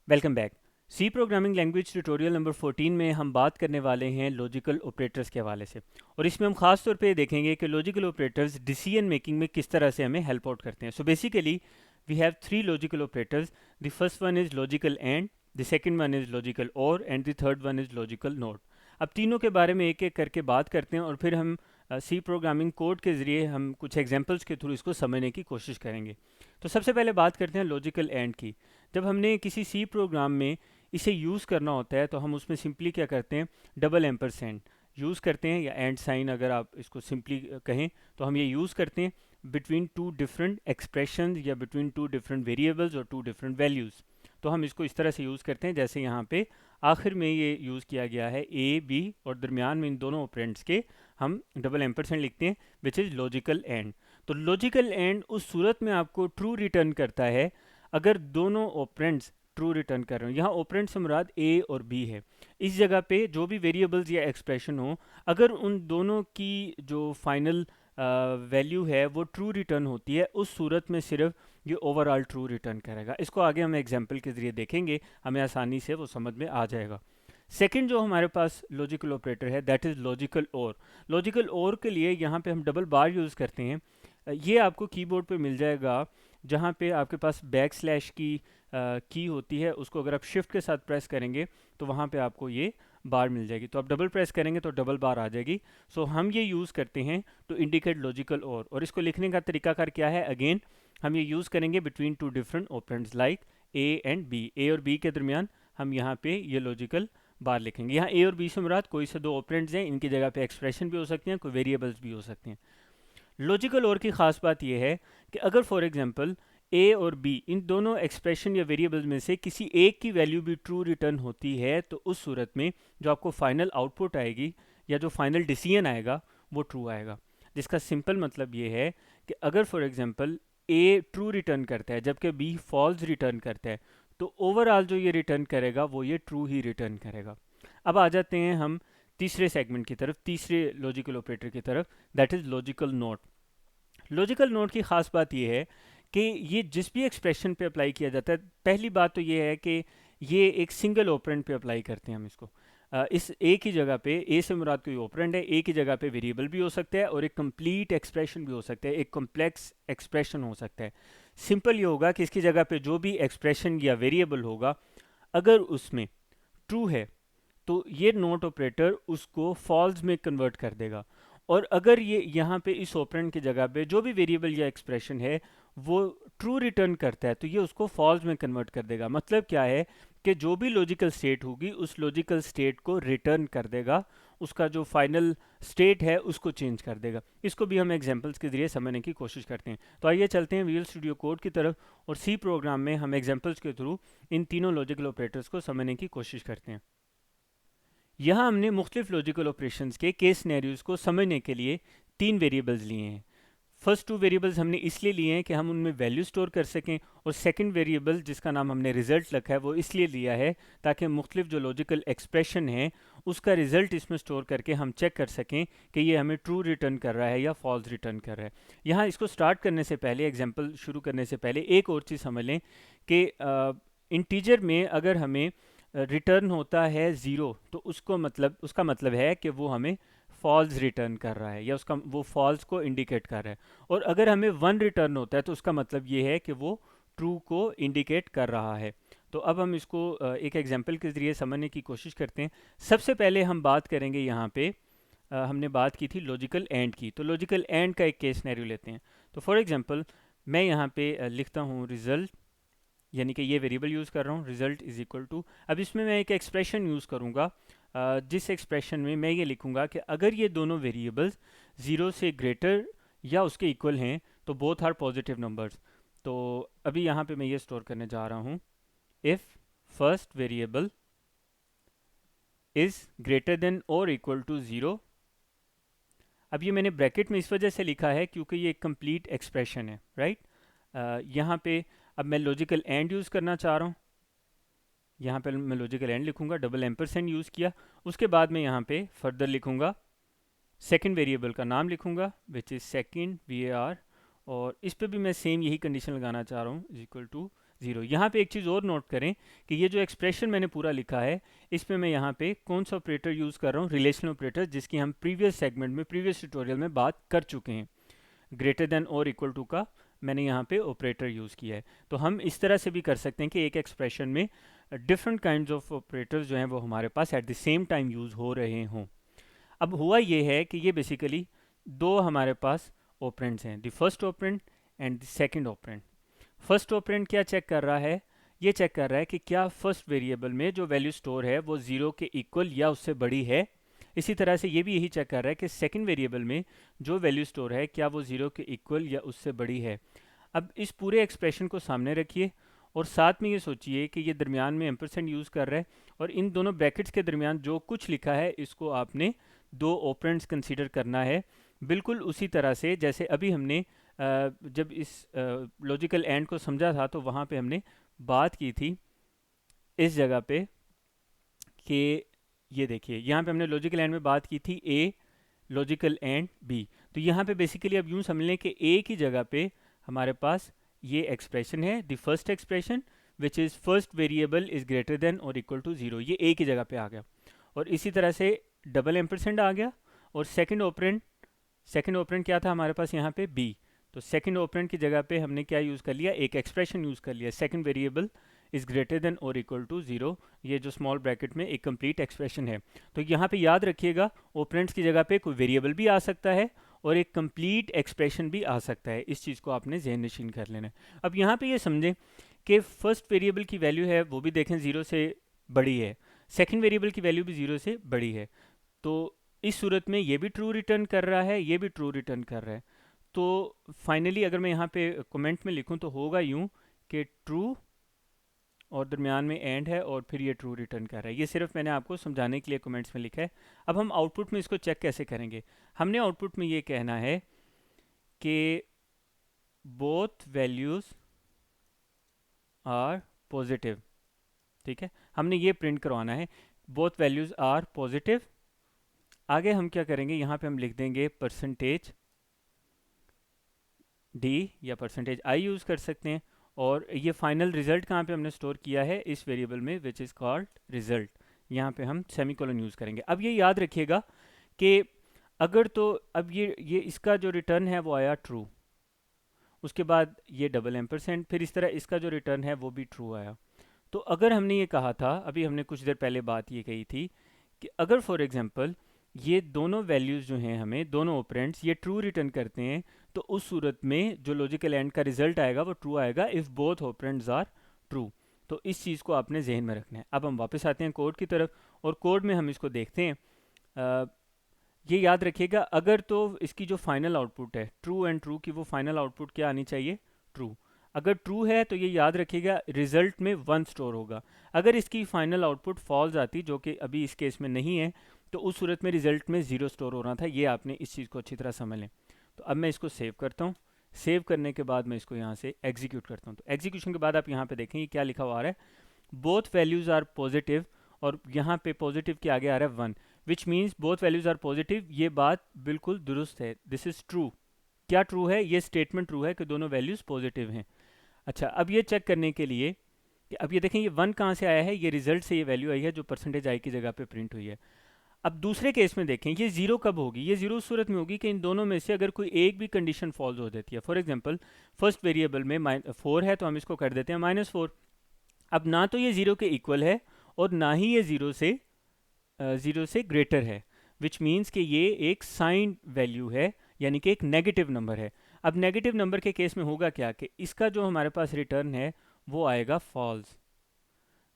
Welcome back. C programming language tutorial number 14 में हम बात करने वाले हैं लॉजिकल ऑपरेटर्स के हवाले से, और इसमें हम खास तौर पे देखेंगे कि लॉजिकल ऑपरेटर्स डिसीजन मेकिंग में किस तरह से हमें हेल्प आउट करते हैं। So basically we have three logical operators. The first one is logical and, the second one is logical or and the third one is logical not. अब तीनों के बारे में एक एक करके बात करते हैं और फिर हम सी प्रोग्रामिंग कोड के ज़रिए हम कुछ एग्जांपल्स के थ्रू इसको समझने की कोशिश करेंगे। तो सबसे पहले बात करते हैं लॉजिकल एंड की। जब हमने किसी सी प्रोग्राम में इसे यूज़ करना होता है तो हम उसमें सिंपली क्या करते हैं, डबल एम्परसेंड यूज़ करते हैं, या एंड साइन अगर आप इसको सिंपली कहें तो हम ये यूज़ करते हैं बिटवीन टू डिफरेंट एक्सप्रेशन या बिटवीन टू डिफरेंट वेरिएबल्स और टू डिफरेंट वैल्यूज़। तो हम इसको इस तरह से यूज़ करते हैं जैसे यहाँ पे आखिर में ये यूज़ किया गया है ए बी, और दरमियान में इन दोनों ऑपरेंड्स के हम डबल एम्परसेंड लिखते हैं, विच इज़ लॉजिकल एंड। तो लॉजिकल एंड उस सूरत में आपको ट्रू रिटर्न करता है अगर दोनों ऑपरेंड्स ट्रू रिटर्न कर रहे हो। यहाँ ऑपरेंड से मुराद ए और बी है। इस जगह पे जो भी वेरिएबल्स या एक्सप्रेशन हो, अगर उन दोनों की जो फाइनल वैल्यू है वो ट्रू रिटर्न होती है, उस सूरत में सिर्फ ये ओवरऑल ट्रू रिटर्न करेगा। इसको आगे हम एग्जांपल के ज़रिए देखेंगे, हमें आसानी से वो समझ में आ जाएगा। सेकंड जो हमारे पास लॉजिकल ऑपरेटर है दैट इज़ लॉजिकल और। लॉजिकल और के लिए यहाँ पे हम डबल बार यूज़ करते हैं। ये आपको कीबोर्ड पे मिल जाएगा, जहाँ पे आपके पास बैक स्लैश की होती है, उसको अगर आप शिफ्ट के साथ प्रेस करेंगे तो वहाँ पे आपको ये बार मिल जाएगी। तो आप डबल प्रेस करेंगे तो डबल बार आ जाएगी। सो हम ये यूज़ करते हैं टू इंडिकेट लॉजिकल और इसको लिखने का तरीकाकार क्या है, अगेन हम ये यूज़ करेंगे between two different operands like A and B. A और बी के दरमियान हम यहाँ पे ये लॉजिकल बार लिखेंगे। यहाँ ए और बी से मुराद कोई से दो ऑपरेंड्स हैं, इनकी जगह पे एक्सप्रेशन भी हो सकते हैं, कोई वेरिएबल्स भी हो सकते हैं। लॉजिकल और की ख़ास बात यह है कि अगर फॉर एग्जांपल ए और बी इन दोनों एक्सप्रेशन या वेरिएबल्स में से किसी एक की वैल्यू भी ट्रू रिटर्न होती है, तो उस सूरत में जो आपको फाइनल आउटपुट आएगी या जो फाइनल डिसीजन आएगा वो ट्रू आएगा। जिसका सिंपल मतलब ये है कि अगर for example A true return करता है जबकि बी फॉल्स रिटर्न करता है, तो ओवरऑल जो ये रिटर्न करेगा वो ये ट्रू ही रिटर्न करेगा। अब आ जाते हैं हम तीसरे सेगमेंट की तरफ, तीसरे लॉजिकल ऑपरेटर की तरफ, that is logical note. Logical note की ख़ास बात यह है कि ये जिस भी एक्सप्रेशन पे अप्लाई किया जाता है, पहली बात तो ये है कि ये एक सिंगल ऑपरेंड पे अप्लाई करते हैं हम इसको। इस ए की जगह पे, ए से मुराद कोई ऑपरेंड है, ए की जगह पे वेरिएबल भी हो सकता है और एक कंप्लीट एक्सप्रेशन भी हो सकता है, एक कॉम्प्लेक्स एक्सप्रेशन हो सकता है। सिंपल ये होगा कि इसकी जगह पे जो भी एक्सप्रेशन या वेरिएबल होगा, अगर उसमें ट्रू है तो ये नोट ऑपरेटर उसको फॉल्स में कन्वर्ट कर देगा। और अगर ये यहाँ पे इस ऑपरेंड की जगह पे जो भी वेरिएबल या एक्सप्रेशन है वो ट्रू रिटर्न करता है, तो ये उसको फॉल्स में कन्वर्ट कर देगा। मतलब क्या है कि जो भी लॉजिकल स्टेट होगी उस लॉजिकल स्टेट को रिटर्न कर देगा, उसका जो फाइनल स्टेट है उसको चेंज कर देगा। इसको भी हम एग्जांपल्स के जरिए समझने की कोशिश करते हैं। तो आइए चलते हैं विजुअल स्टूडियो कोड की तरफ, और सी प्रोग्राम में हम एग्जांपल्स के थ्रू इन तीनों लॉजिकल ऑपरेटर्स को समझने की कोशिश करते हैं। यहाँ हमने मुख्तलिफ लॉजिकल ऑपरेशंस के केस सिनेरियोज को समझने के लिए तीन वेरिएबल्स लिए हैं। फर्स्ट टू वेरिएबल्स हमने इसलिए लिए हैं कि हम उनमें वैल्यू स्टोर कर सकें, और सेकंड वेरिएबल जिसका नाम हमने रिजल्ट रखा है वो इसलिए लिया है ताकि मुख्तलिफ जो लॉजिकल एक्सप्रेशन है उसका रिजल्ट इसमें स्टोर करके हम चेक कर सकें कि ये हमें ट्रू रिटर्न कर रहा है या फॉल्स रिटर्न कर रहा है। यहाँ इसको स्टार्ट करने से पहले, एग्जाम्पल शुरू करने से पहले एक और चीज़ समझ लें कि इंटीजर में अगर हमें रिटर्न होता है ज़ीरो, तो उसका मतलब है कि वो हमें फॉल्स रिटर्न कर रहा है या उसका वो फॉल्स को इंडिकेट कर रहा है। और अगर हमें वन रिटर्न होता है तो उसका मतलब ये है कि वो ट्रू को इंडिकेट कर रहा है। तो अब हम इसको एक एग्जांपल के ज़रिए समझने की कोशिश करते हैं। सबसे पहले हम बात करेंगे यहाँ पे, हमने बात की थी लॉजिकल एंड की, तो लॉजिकल एंड का एक केस सिनेरियो लेते हैं। तो फॉर एग्जांपल मैं यहाँ पे लिखता हूँ रिजल्ट, यानी कि ये वेरिएबल यूज़ कर रहा हूँ, रिजल्ट इज़ इक्वल टू, अब इसमें मैं एक एक्सप्रेशन यूज़ करूँगा, जिस एक्सप्रेशन में मैं ये लिखूँगा कि अगर ये दोनों वेरिएबल्स ज़ीरो से ग्रेटर या उसके इक्वल हैं तो बोथ आर पॉजिटिव नंबर्स। तो अभी यहाँ पे मैं ये स्टोर करने जा रहा हूँ, if first variable is greater than और इक्वल टू ज़ीरो। अब ये मैंने ब्रैकेट में इस वजह से लिखा है क्योंकि ये एक कंप्लीट एक्सप्रेशन है, राइट। यहाँ पे अब मैं लॉजिकल एंड यूज़ करना चाह रहा हूँ, यहाँ पे मैं लॉजिकल एंड लिखूंगा, डबल एम्परसेंड यूज़ किया, उसके बाद मैं यहाँ पे फर्दर लिखूंगा, सेकंड वेरिएबल का नाम लिखूंगा विच इज़ सेकंड VAR, और इस पे भी मैं सेम यही कंडीशन लगाना चाह रहा हूँ, इज इक्वल टू ज़ीरो। यहाँ पे एक चीज़ और नोट करें कि ये जो एक्सप्रेशन मैंने पूरा लिखा है, इसमें मैं यहाँ पे कौन सा ऑपरेटर यूज़ कर रहा हूँ, रिलेशनल ऑपरेटर, जिसकी हम प्रीवियस सेगमेंट में, प्रीवियस ट्यूटोरियल में बात कर चुके हैं। ग्रेटर देन और इक्वल टू का मैंने यहाँ पे ऑपरेटर यूज़ किया है। तो हम इस तरह से भी कर सकते हैं कि एक एक्सप्रेशन में डिफरेंट काइंड्स ऑफ ऑपरेटर्स जो हैं वो हमारे पास at the same time use हो रहे हों। अब हुआ ये है कि ये बेसिकली दो हमारे पास ऑपरेंड्स हैं, the first operand and the second operand. First operand क्या चेक कर रहा है, ये चेक कर रहा है कि क्या फर्स्ट वेरिएबल में जो वैल्यू स्टोर है वो ज़ीरो के इक्वल या उससे बड़ी है। इसी तरह से ये भी यही चेक कर रहा है कि सेकंड वेरिएबल में जो वैल्यू स्टोर है क्या वो ज़ीरो के इक्वल या उससे बड़ी है। अब इस पूरे एक्सप्रेशन को सामने रखिए और साथ में ये सोचिए कि ये दरमियान में एम्परसेंड यूज़ कर रहा है और इन दोनों ब्रैकेट्स के दरमियान जो कुछ लिखा है इसको आपने दो ऑपरेंड्स कंसीडर करना है, बिल्कुल उसी तरह से जैसे अभी हमने जब इस लॉजिकल एंड को समझा था तो वहाँ पे हमने बात की थी इस जगह पे कि ये देखिए यहाँ पे हमने लॉजिकल एंड में बात की थी ए लॉजिकल एंड बी। तो यहाँ पे बेसिकली अब यूँ समझ लें कि ए की जगह पे हमारे पास ये एक्सप्रेशन है, the first expression which is first variable is greater than और इक्वल टू ज़ीरो, ये ए की जगह पे आ गया। और इसी तरह से डबल एम्परसेंड आ गया और सेकंड ऑपरेंड क्या था हमारे पास यहाँ पे बी। तो सेकंड ऑपरेंड की जगह पे हमने क्या यूज़ कर लिया, एक एक्सप्रेशन यूज़ कर लिया, second variable is greater than और इक्वल टू ज़ीरो, ये जो स्मॉल ब्रैकेट में एक कंप्लीट एक्सप्रेशन है। तो यहाँ पे याद रखिएगा ऑपरेंड्स की जगह पे कोई वेरिएबल भी आ सकता है और एक कंप्लीट एक्सप्रेशन भी आ सकता है, इस चीज़ को आपने ज़हन नशीन कर लेना है। अब यहाँ पे ये समझें कि फर्स्ट वेरिएबल की वैल्यू है वो भी देखें ज़ीरो से बड़ी है, सेकंड वेरिएबल की वैल्यू भी ज़ीरो से बड़ी है। तो इस सूरत में ये भी ट्रू रिटर्न कर रहा है, ये भी ट्रू रिटर्न कर रहा है। तो फाइनली अगर मैं यहाँ पे कमेंट में लिखूँ तो होगा यूँ कि ट्रू और दरमियान में एंड है और फिर ये ट्रू रिटर्न कर रहा है। ये सिर्फ मैंने आपको समझाने के लिए कमेंट्स में लिखा है। अब हम आउटपुट में इसको चेक कैसे करेंगे, हमने आउटपुट में ये कहना है कि बोथ वैल्यूज़ आर पॉजिटिव, ठीक है, हमने ये प्रिंट करवाना है, बोथ वैल्यूज़ आर पॉजिटिव। आगे हम क्या करेंगे, यहाँ पे हम लिख देंगे परसेंटेज डी या परसेंटेज आई यूज़ कर सकते हैं। और ये फाइनल रिजल्ट कहाँ पे हमने स्टोर किया है, इस वेरिएबल में विच इज़ कॉल्ड रिजल्ट। यहाँ पे हम सेमीकोलन यूज़ करेंगे। अब ये याद रखिएगा कि अगर तो अब ये इसका जो रिटर्न है वो आया ट्रू, उसके बाद ये डबल एम्परसेंड, फिर इस तरह इसका जो रिटर्न है वो भी ट्रू आया। तो अगर हमने ये कहा था, अभी हमने कुछ देर पहले बात ये कही थी कि अगर फॉर एग्जांपल ये दोनों वैल्यूज़ जो हैं, हमें दोनों ऑपरेंड्स ये ट्रू रिटर्न करते हैं, तो उस सूरत में जो लॉजिकल एंड का रिजल्ट आएगा वो ट्रू आएगा if both operands are true. तो इस चीज़ को आपने जहन में रखना है। अब हम वापस आते हैं कोड की तरफ और कोड में हम इसको देखते हैं। ये याद रखिएगा, अगर तो इसकी जो फाइनल आउटपुट है ट्रू एंड ट्रू की, वो फाइनल आउटपुट क्या आनी चाहिए, ट्रू। अगर ट्रू है तो ये याद रखिएगा रिजल्ट में वन स्टोर होगा। अगर इसकी फाइनल आउटपुट फॉल्स आती, जो कि अभी इस केस में नहीं है, तो उस सूरत में रिजल्ट में ज़ीरो स्टोर होना था। ये आपने इस चीज़ को अच्छी तरह समझ लें। तो अब मैं इसको सेव करता हूँ। सेव करने के बाद मैं इसको यहाँ से एग्जीक्यूट करता हूँ। तो एग्जीक्यूशन के बाद आप यहाँ पे देखें ये क्या लिखा हुआ आ रहा है, बोथ वैल्यूज़ आर पॉजिटिव, और यहाँ पे पॉजिटिव के आगे आ रहा है one, which means both values are positive. ये बात बिल्कुल दुरुस्त है, दिस इज़ ट्रू। क्या ट्रू है, ये स्टेटमेंट ट्रू है कि दोनों वैल्यूज़ पॉजिटिव हैं। अच्छा, अब ये चेक करने के लिए कि अब ये देखें ये वन कहाँ से आया है, ये रिजल्ट से ये वैल्यू आई है जो परसेंटेज आई की जगह पे प्रिंट हुई है। अब दूसरे केस में देखें ये ज़ीरो कब होगी, ये ज़ीरो उस सूरत में होगी कि इन दोनों में से अगर कोई एक भी कंडीशन फॉल्स हो जाती है। फॉर एग्जांपल फर्स्ट वेरिएबल में 4 है तो हम इसको कर देते हैं -4। अब ना तो ये ज़ीरो के इक्वल है और ना ही ये ज़ीरो से ग्रेटर है, विच मीन्स कि ये एक साइन वैल्यू है, यानी कि एक नेगेटिव नंबर है। अब नेगेटिव नंबर के केस में होगा क्या कि इसका जो हमारे पास रिटर्न है वो आएगा फॉल्स,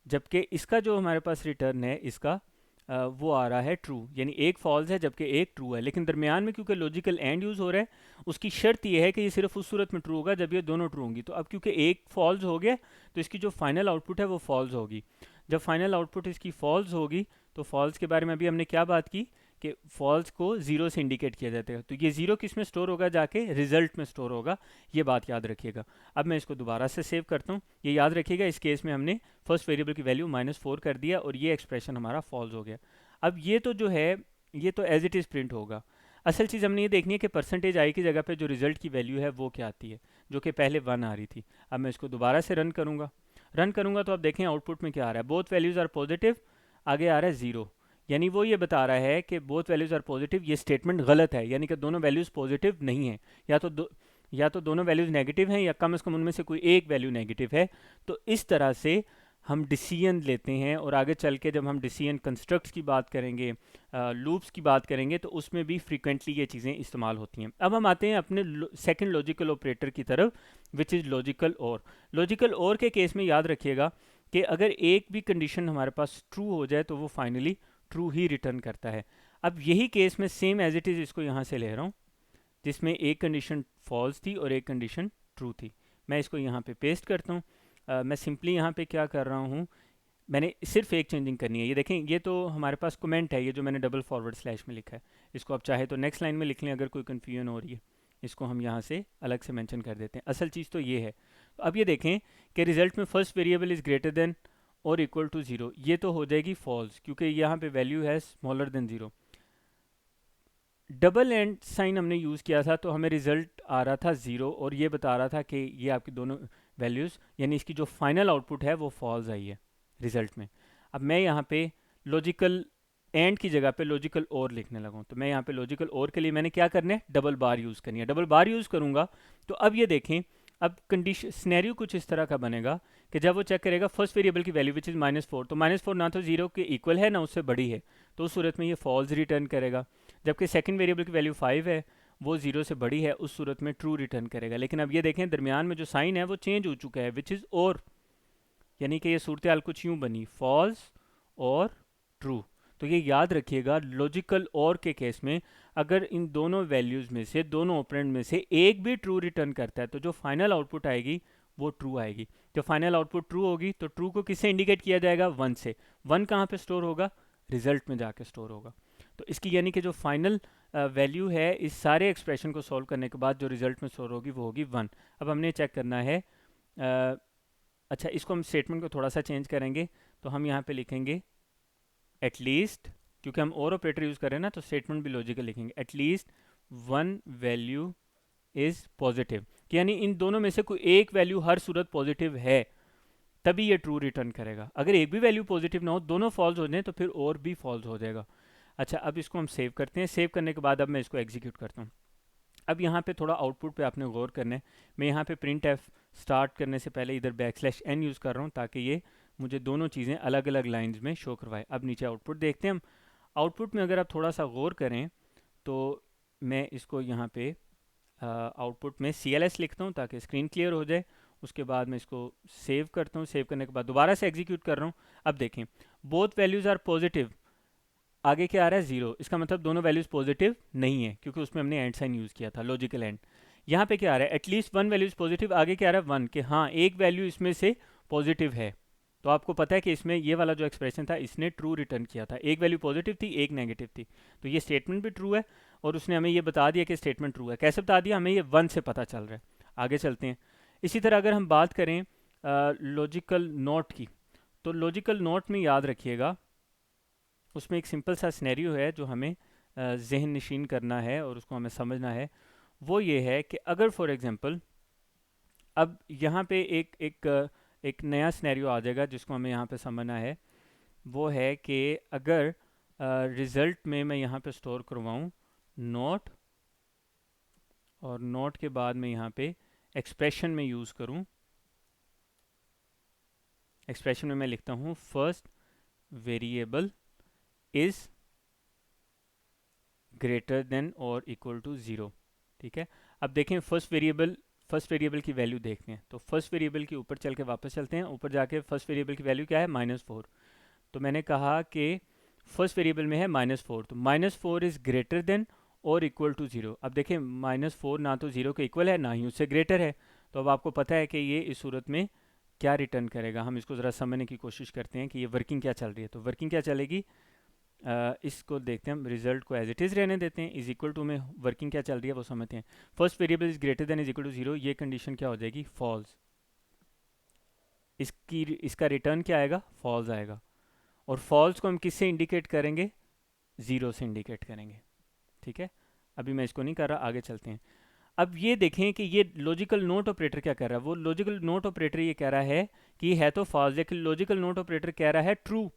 जबकि इसका जो हमारे पास रिटर्न है इसका वो आ रहा है ट्रू, यानी एक फॉल्स है जबकि एक ट्रू है। लेकिन दरमियान में क्योंकि लॉजिकल एंड यूज़ हो रहा है, उसकी शर्त ये है कि ये सिर्फ उस सूरत में ट्रू होगा जब ये दोनों ट्रू होंगी। तो अब क्योंकि एक फॉल्स हो गया तो इसकी जो फाइनल आउटपुट है वो फॉल्स होगी। जब फाइनल आउटपुट इसकी फॉल्स होगी तो फॉल्स के बारे में अभी हमने क्या बात की कि फॉल्स को ज़ीरो से इंडिकेट किया जाता है। तो ये ज़ीरो किस में स्टोर होगा, जाके रिजल्ट में स्टोर होगा, ये बात याद रखिएगा। अब मैं इसको दोबारा से सेव करता हूँ। ये याद रखिएगा इस केस में हमने फर्स्ट वेरिएबल की वैल्यू -4 कर दिया और ये एक्सप्रेशन हमारा फॉल्स हो गया। अब ये तो जो है ये तो एज इट इज़ प्रिंट होगा। असल चीज़ हमने ये देखनी है कि परसेंटेज आई की जगह पे जो रिजल्ट की वैल्यू है वो क्या आती है। जो कि पहले 1 आ रही थी। अब मैं इसको दोबारा से रन करूँगा तो आप देखें आउटपुट में क्या आ रहा है, बोथ वैल्यूज़ आर पॉजिटिव, आगे आ रहा है 0। यानी वो ये बता रहा है कि बोथ वैल्यूज़ आर पॉजिटिव, ये स्टेटमेंट गलत है, यानी कि दोनों वैल्यूज़ पॉजिटिव नहीं है, या तो दोनों वैल्यूज़ नेगेटिव हैं या कम से कम उनमें से कोई एक वैल्यू नेगेटिव है। तो इस तरह से हम डिसीजन लेते हैं, और आगे चल के जब हम डिसीजन कंस्ट्रक्ट्स की बात करेंगे, लूप्स की बात करेंगे, तो उसमें भी फ्रीक्वेंटली ये चीज़ें इस्तेमाल होती हैं। अब हम आते हैं अपने सेकंड लॉजिकल ऑपरेटर की तरफ, विच इज़ लॉजिकल और। लॉजिकल और के केस में याद रखिएगा कि अगर एक भी कंडीशन हमारे पास ट्रू हो जाए तो वो फाइनली ट्रू ही रिटर्न करता है। अब यही केस में सेम एज इट इज़ इसको यहाँ से ले रहा हूँ, जिसमें एक कंडीशन फॉल्स थी और एक कंडीशन ट्रू थी। मैं इसको यहाँ पे पेस्ट करता हूँ। मैं सिंपली यहाँ पे क्या कर रहा हूँ, मैंने सिर्फ एक चेंजिंग करनी है। ये देखें, ये तो हमारे पास कमेंट है, ये जो मैंने डबल फॉरवर्ड स्लैश में लिखा है, इसको आप चाहे तो नेक्स्ट लाइन में लिख लें अगर कोई कन्फ्यूजन हो रही है। इसको हम यहाँ से अलग से मेंशन कर देते हैं। असल चीज़ तो ये है। तो अब ये देखें कि रिजल्ट में first variable is greater than और इक्वल टू 0, ये तो हो जाएगी फॉल्स क्योंकि यहाँ पे वैल्यू है smaller than 0। Double and sign हमने यूज़ किया था तो हमें रिजल्ट आ रहा था 0, और ये बता रहा था कि ये आपकी दोनों वैल्यूज़, यानी इसकी जो फाइनल आउटपुट है वो फॉल्स आई है रिजल्ट में। अब मैं यहाँ पे लॉजिकल एंड की जगह पे लॉजिकल और लिखने लगा हूँ। तो मैं यहाँ पे लॉजिकल और के लिए मैंने क्या करना है, डबल बार यूज़ करनी है। डबल बार यूज़ करूँगा तो अब ये देखें, अब कंडीशन स्नैरियो कुछ इस तरह का बनेगा कि जब वो चेक करेगा फर्स्ट वेरिएबल की वैल्यू विच इज़ -4, तो -4 ना तो 0 के इक्वल है ना उससे बड़ी है, तो उस सूरत में ये फॉल्स रिटर्न करेगा। जबकि सेकंड वेरिएबल की वैल्यू 5 है, वो 0 से बड़ी है, उस सूरत में ट्रू रिटर्न करेगा। लेकिन अब ये देखें दरमियान में जो साइन है वो चेंज हो चुका है, विच इज़ और, यानी कि ये सूरत हाल कुछ यूँ बनी, फॉल्स और ट्रू। तो ये याद रखिएगा, लॉजिकल और के केस में अगर इन दोनों वैल्यूज़ में से, दोनों ऑपरेंड में से एक भी ट्रू रिटर्न करता है तो जो फाइनल आउटपुट आएगी वो ट्रू आएगी। जो फाइनल आउटपुट ट्रू होगी तो ट्रू को किससे इंडिकेट किया जाएगा, 1 से। 1 कहाँ पे स्टोर होगा, रिजल्ट में जाके स्टोर होगा। तो इसकी यानी कि जो फाइनल वैल्यू है इस सारे एक्सप्रेशन को सॉल्व करने के बाद जो रिजल्ट में स्टोर होगी वो होगी 1। अब हमने चेक करना है, अच्छा इसको हम स्टेटमेंट को थोड़ा सा चेंज करेंगे, तो हम यहाँ पे लिखेंगे एटलीस्ट, क्योंकि हम और ऑपरेटर यूज़ कर रहे हैं ना तो स्टेटमेंट भी लॉजिकल लिखेंगे, एटलीस्ट 1 वैल्यू इज़ पॉजिटिव, यानी इन दोनों में से कोई एक वैल्यू हर सूरत पॉजिटिव है तभी ये ट्रू रिटर्न करेगा। अगर एक भी वैल्यू पॉजिटिव ना हो, दोनों फॉल्स हो जाए तो फिर और भी फॉल्स हो जाएगा। अच्छा अब इसको हम सेव करते हैं। सेव करने के बाद अब मैं इसको एग्जीक्यूट करता हूँ। अब यहाँ पे थोड़ा आउटपुट पे आपने गौर करना है। मैं यहाँ पे प्रिंट एफ स्टार्ट करने से पहले इधर \n यूज़ कर रहा हूँ ताकि ये मुझे दोनों चीज़ें अलग अलग लाइंस में शो करवाए। अब नीचे आउटपुट देखते हैं हम। आउटपुट में अगर आप थोड़ा सा गौर करें तो मैं इसको यहाँ पे आउटपुट में CLS लिखता हूँ ताकि स्क्रीन क्लियर हो जाए। उसके बाद मैं इसको सेव करता हूँ। सेव करने के बाद दोबारा से एग्जीक्यूट कर रहा हूँ। अब देखें बोथ वैल्यूज़ आर पॉजिटिव, आगे क्या आ रहा है 0, इसका मतलब दोनों वैल्यूज़ पॉजिटिव नहीं है क्योंकि उसमें हमने एंड साइन यूज़ किया था, लॉजिकल एंड। यहाँ पे क्या आ रहा है, एटलीस्ट 1 वैल्यूज़ पॉजिटिव, आगे क्या आ रहा है 1, कि हाँ एक वैल्यू इसमें से पॉजिटिव है। तो आपको पता है कि इसमें ये वाला जो एक्सप्रेशन था इसने ट्रू रिटर्न किया था, एक वैल्यू पॉजिटिव थी एक नेगेटिव थी। तो ये स्टेटमेंट भी ट्रू है और उसने हमें ये बता दिया कि स्टेटमेंट ट्रू है। कैसे बता दिया, हमें ये 1 से पता चल रहा है। आगे चलते हैं। इसी तरह अगर हम बात करें लॉजिकल नॉट की, तो लॉजिकल नॉट में याद रखिएगा उसमें एक सिंपल सा सिनेरियो है जो हमें जहन नशीन करना है और उसको हमें समझना है। वो ये है कि अगर फॉर एग्जांपल अब यहाँ पे एक नया सिनेरियो आ जाएगा जिसको हमें यहाँ पे समझना है। वो है कि अगर रिज़ल्ट में मैं यहाँ पे स्टोर करवाऊँ नॉट, और नॉट के बाद मैं यहाँ पे एक्सप्रेशन में यूज़ करूँ। एक्सप्रेशन में मैं लिखता हूँ first variable is greater than और इक्वल टू 0। ठीक है, अब देखें फर्स्ट वेरिएबल की वैल्यू देखते हैं। तो फर्स्ट वेरिएबल के ऊपर चल के वापस चलते हैं। ऊपर जाके फर्स्ट वेरिएबल की वैल्यू क्या है, -4। तो मैंने कहा कि फर्स्ट वेरिएबल में है -4, तो -4 इज़ ग्रेटर देन और इक्वल टू 0। अब देखें -4 ना तो 0 के इक्वल है ना ही उससे ग्रेटर है। तो अब आपको पता है कि ये इस सूरत में क्या रिटर्न करेगा। हम इसको ज़रा समझने की कोशिश करते हैं कि ये वर्किंग क्या चल रही है। तो वर्किंग क्या चलेगी, इसको देखते हैं हम, रिजल्ट को एज इट इज़ रहने देते हैं। इज इक्वल टू में वर्किंग क्या चल रही है वो समझते हैं। First variable is greater than is equal to 0, ये कंडीशन क्या हो जाएगी, फॉल्स। इसका रिटर्न क्या आएगा, फॉल्स आएगा। और फॉल्स को हम किससे इंडिकेट करेंगे, 0 से इंडिकेट करेंगे। ठीक है, अभी मैं इसको नहीं कर रहा, आगे चलते हैं। अब ये देखें कि ये लॉजिकल नोट ऑपरेटर क्या कर रहा है। वो लॉजिकल नोट ऑपरेटर ये कह रहा है कि है तो फॉल्स, लेकिन लॉजिकल नोट ऑपरेटर कह रहा है ट्रू।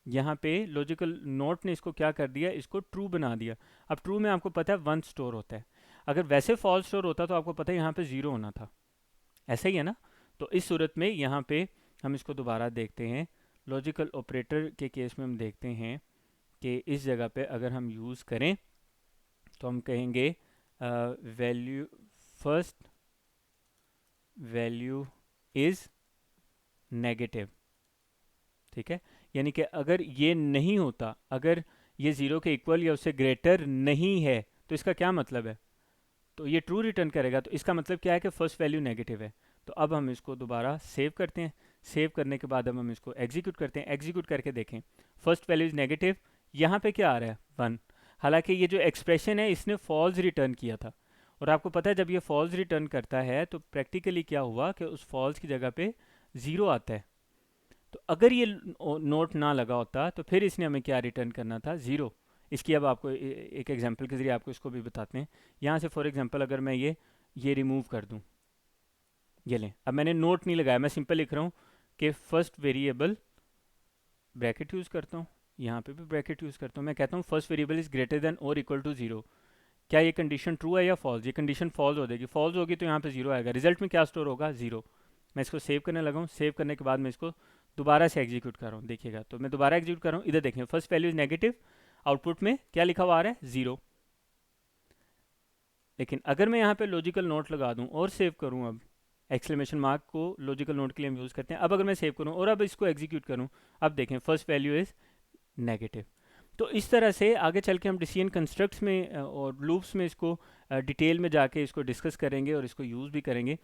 यहाँ पे लॉजिकल नोट ने इसको क्या कर दिया, इसको ट्रू बना दिया। अब ट्रू में आपको पता है 1 स्टोर होता है, अगर वैसे फॉल्स स्टोर होता तो आपको पता है यहाँ पे 0 होना था, ऐसा ही है ना। तो इस सूरत में यहाँ पे हम इसको दोबारा देखते हैं। लॉजिकल ऑपरेटर के केस में हम देखते हैं कि इस जगह पे अगर हम यूज़ करें तो हम कहेंगे value first value is negative, ठीक है। यानी कि अगर ये नहीं होता, अगर ये 0 के इक्वल या उससे ग्रेटर नहीं है, तो इसका क्या मतलब है, तो ये ट्रू रिटर्न करेगा। तो इसका मतलब क्या है कि फर्स्ट वैल्यू नेगेटिव है। तो अब हम इसको दोबारा सेव करते हैं। सेव करने के बाद अब हम इसको एग्जीक्यूट करते हैं। एग्जीक्यूट करके देखें, फर्स्ट वैल्यू इज नेगेटिव, यहाँ पे क्या आ रहा है 1। हालांकि ये जो एक्सप्रेशन है इसने फॉल्स रिटर्न किया था, और आपको पता है जब ये फॉल्स रिटर्न करता है तो प्रैक्टिकली क्या हुआ कि उस फॉल्स की जगह पे 0 आता है। तो अगर ये नोट ना लगा होता तो फिर इसने हमें क्या रिटर्न करना था, 0। इसकी अब आपको एक एग्जांपल के ज़रिए आपको इसको भी बताते हैं। यहाँ से फॉर एग्जांपल अगर मैं ये रिमूव कर दूँ, ये लें, अब मैंने नोट नहीं लगाया, मैं सिंपल लिख रहा हूँ कि फर्स्ट वेरिएबल, ब्रैकेट यूज़ करता हूँ, यहाँ पे भी ब्रैकेट यूज़ करता हूँ, मैं कहता हूँ first variable is greater than और इक्वल टू 0। क्या ये कंडीशन ट्रू है या फॉल्स? ये कंडीशन फॉल्स हो जाएगी। फॉल्स होगी तो यहाँ पे 0 आएगा, रिजल्ट में क्या स्टोर होगा, 0। मैं इसको सेव करने लगा हूँ। सेव करने के बाद मैं इसको दोबारा से एग्जीक्यूट कर रहा हूँ, देखिएगा। तो मैं दोबारा एग्जीक्यूट कर रहा हूँ, इधर देखें first value is negative, output में क्या लिखा हुआ आ रहा है, 0। लेकिन अगर मैं यहाँ पे लॉजिकल नोट लगा दूँ और सेव करूँ, अब एक्सक्लेमेशन मार्क को लॉजिकल नोट के लिए हम यूज़ करते हैं। अब अगर मैं सेव करूँ और अब इसको एग्जीक्यूट करूँ, अब देखें फर्स्ट वैल्यू इज़ नेगेटिव। तो इस तरह से आगे चल के हम डिसीजन कंस्ट्रक्ट्स में और लूप्स में इसको डिटेल में जाके इसको डिस्कस करेंगे और इसको यूज़ भी करेंगे।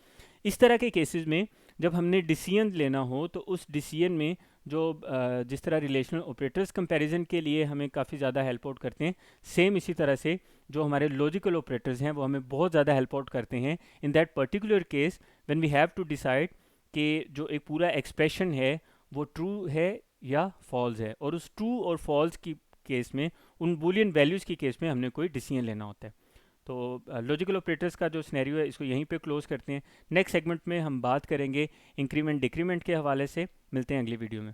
इस तरह के केसेस में जब हमने डिसीजन लेना हो तो उस डिसीजन में जो जिस तरह रिलेशनल ऑपरेटर्स कंपैरिजन के लिए हमें काफ़ी ज़्यादा हेल्प आउट करते हैं, सेम इसी तरह से जो हमारे लॉजिकल ऑपरेटर्स हैं वो हमें बहुत ज़्यादा हेल्प आउट करते हैं in that particular case when we have to decide कि जो एक पूरा एक्सप्रेशन है वो ट्रू है या फॉल्स है, और उस ट्रू और फॉल्स की केस में, उन बूलियन वैल्यूज़ की केस में हमने कोई डिसीजन लेना होता है। तो लॉजिकल ऑपरेटर्स का जो सिनेरियो है इसको यहीं पे क्लोज करते हैं। नेक्स्ट सेगमेंट में हम बात करेंगे इंक्रीमेंट डिक्रीमेंट के हवाले से। मिलते हैं अगली वीडियो में।